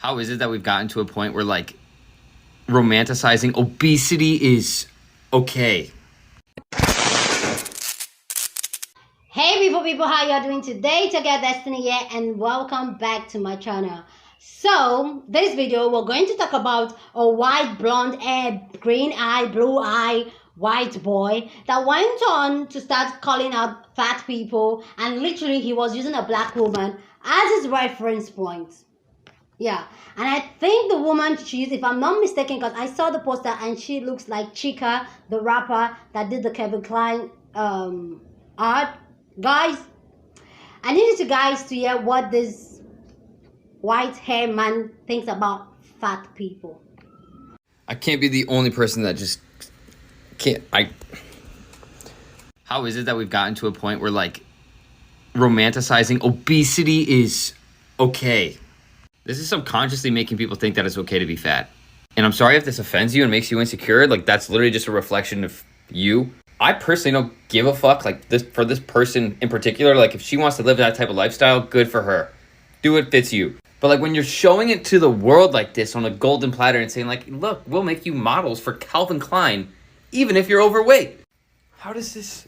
How is it that we've gotten to a point where, like, romanticizing obesity is okay? Hey people, how y'all doing today? Together Destiny here, and welcome back to my channel. So this video we're going to talk about a white blonde hair, green eye, blue eye white boy that went on to start calling out fat people, and literally he was using a black woman as his reference point. Yeah, and I think the woman she used, if I'm not mistaken, because I saw the poster and she looks like Chica, the rapper that did the Kevin Klein art. Guys, I need you guys to hear what this white hair man thinks about fat people. I can't be the only person that just can't. How is it that we've gotten to a point where, like, romanticizing obesity is okay? This is subconsciously making people think that it's okay to be fat. And I'm sorry if this offends you and makes you insecure. Like, that's literally just a reflection of you. I personally don't give a fuck, like, for this person in particular. Like, if she wants to live that type of lifestyle, good for her. Do what fits you. But, like, when you're showing it to the world like this on a golden platter and saying, like, look, we'll make you models for Calvin Klein, even if you're overweight. How does this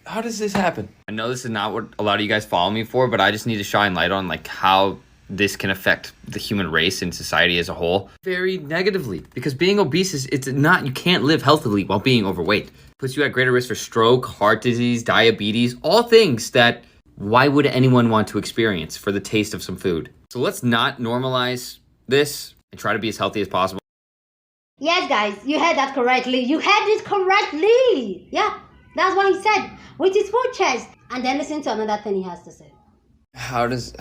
happen? I know this is not what a lot of you guys follow me for, but I just need to shine light on, like, how this can affect the human race and society as a whole very negatively. Because being obese you can't live healthily while being overweight. Puts you at greater risk for stroke, heart disease, diabetes, all things that why would anyone want to experience for the taste of some food? So let's not normalize this and try to be as healthy as possible. Yes, guys, you heard that correctly. You heard it correctly. Yeah, that's what he said with his full chest. And then listen to another thing he has to say. How does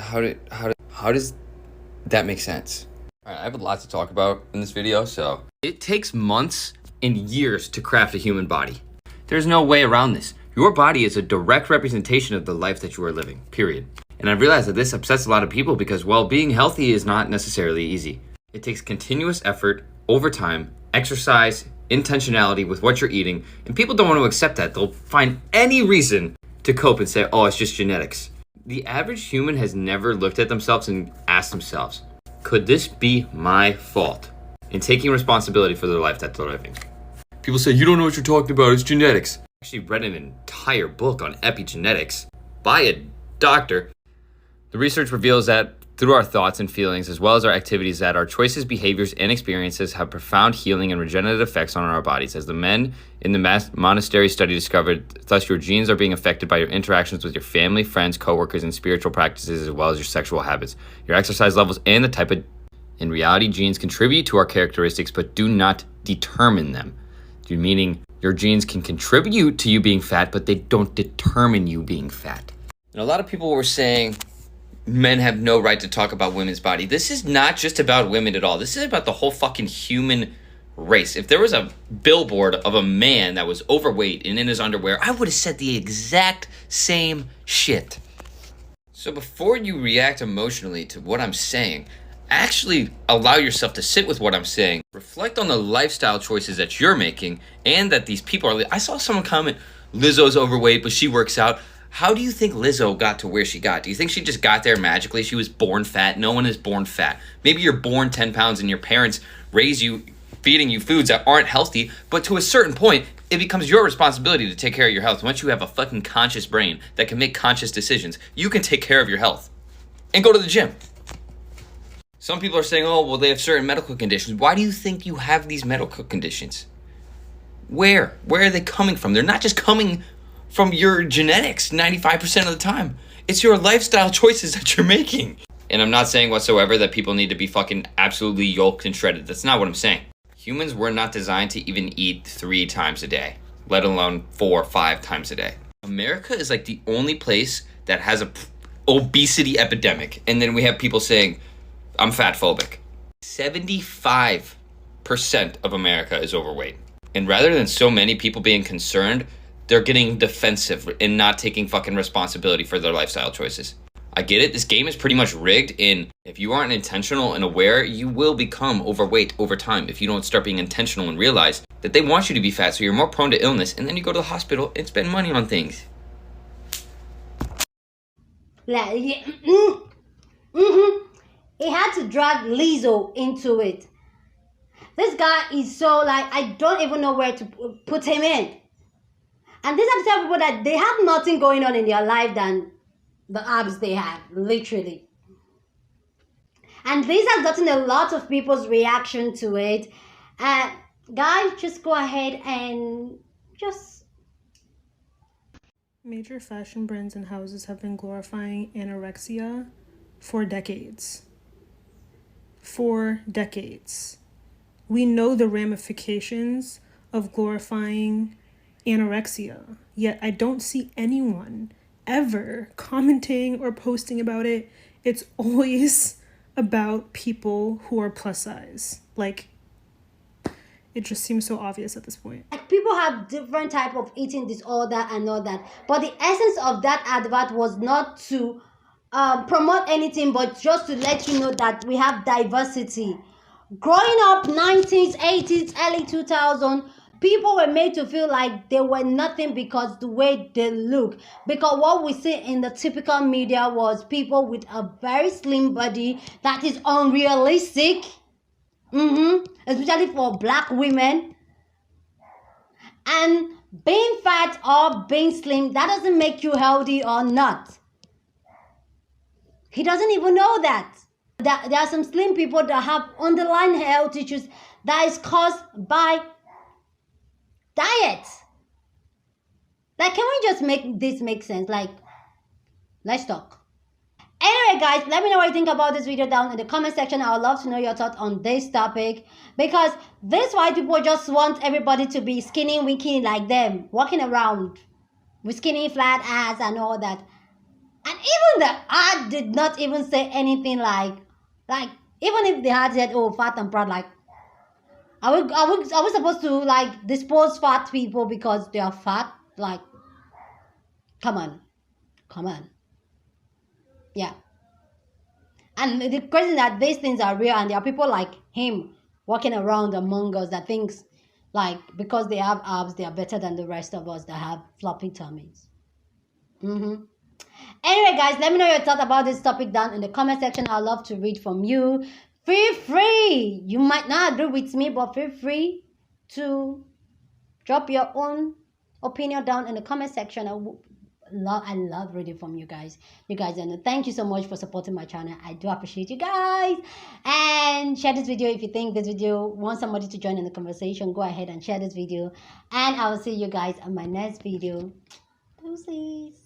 that make sense? All right, I have a lot to talk about in this video. So it takes months and years to craft a human body. There's no way around this. Your body is a direct representation of the life that you are living, period. And I've realized that this upsets a lot of people because, well, being healthy is not necessarily easy. It takes continuous effort, overtime, exercise, intentionality with what you're eating, and people don't want to accept that. They'll find any reason to cope and say, oh, it's just genetics. The average human has never looked at themselves and asked themselves, could this be my fault? In taking responsibility for the life that they're living. People say, you don't know what you're talking about, it's genetics. I actually read an entire book on epigenetics by a doctor. The research reveals that through our thoughts and feelings, as well as our activities, that our choices, behaviors, and experiences have profound healing and regenerative effects on our bodies. As the men in the monastery study discovered, thus your genes are being affected by your interactions with your family, friends, coworkers, and spiritual practices, as well as your sexual habits, your exercise levels, and the type of... In reality, genes contribute to our characteristics, but do not determine them. Meaning, your genes can contribute to you being fat, but they don't determine you being fat. And a lot of people were saying men have no right to talk about women's body. This is not just about women at all. This is about the whole fucking human race. If there was a billboard of a man that was overweight and in his underwear, I would have said the exact same shit. So before you react emotionally to what I'm saying, actually allow yourself to sit with what I'm saying. Reflect on the lifestyle choices that you're making and that these people are... I saw someone comment, Lizzo's overweight, but she works out. How do you think Lizzo got to where she got? Do you think she just got there magically? She was born fat. No one is born fat. Maybe you're born 10 pounds and your parents raise you feeding you foods that aren't healthy, but to a certain point, it becomes your responsibility to take care of your health. Once you have a fucking conscious brain that can make conscious decisions, you can take care of your health and go to the gym. Some people are saying, oh, well, they have certain medical conditions. Why do you think you have these medical conditions? Where are they coming from? They're not just coming from your genetics 95% of the time. It's your lifestyle choices that you're making. And I'm not saying whatsoever that people need to be fucking absolutely yoked and shredded. That's not what I'm saying. Humans were not designed to even eat 3 times a day, let alone 4 or 5 times a day. America is like the only place that has a obesity epidemic. And then we have people saying, I'm fat phobic. 75% of America is overweight. And rather than so many people being concerned, they're getting defensive and not taking fucking responsibility for their lifestyle choices. I get it. This game is pretty much rigged, and if you aren't intentional and aware, you will become overweight over time if you don't start being intentional and realize that they want you to be fat, so you're more prone to illness, and then you go to the hospital and spend money on things. he had to drag Lizzo into it. This guy is so like, I don't even know where to put him in. And these are the type of people that they have nothing going on in their life than the abs they have, literally. And this has gotten a lot of people's reaction to it. And guys, just go ahead and just... Major fashion brands and houses have been glorifying anorexia for decades. For decades. We know the ramifications of glorifying anorexia, yet I don't see anyone ever commenting or posting about it. It's always about people who are plus size. Like, it just seems so obvious at this point. Like, people have different type of eating disorder and all that, but the essence of that advert was not to promote anything, but just to let you know that we have diversity. Growing up 90s, 80s, early 2000s, people were made to feel like they were nothing because the way they look. Because what we see in the typical media was people with a very slim body that is unrealistic. Especially for black women. And being fat or being slim, that doesn't make you healthy or not. He doesn't even know that. There are some slim people that have underlying health issues that is caused by diet. Like, can we just make this make sense? Like, let's talk. Anyway, guys, let me know what you think about this video down in the comment section. I would love to know your thoughts on this topic, because these white people just want everybody to be skinny, winky like them, walking around with skinny, flat ass and all that. And even the ad did not even say anything like even if they had said, oh, fat and proud, like, are we supposed to like dispose fat people because they are fat? Like, come on. Yeah. And the question that these things are real, and there are people like him walking around among us that thinks like because they have abs, they are better than the rest of us that have floppy tummies. Anyway, guys, let me know your thoughts about this topic down in the comment section. I'd love to read from you. Feel free. You might not agree with me, but feel free to drop your own opinion down in the comment section. I love reading from you guys. You guys, and thank you so much for supporting my channel. I do appreciate you guys. And share this video if you think this video wants somebody to join in the conversation. Go ahead and share this video. And I will see you guys on my next video. Deuces.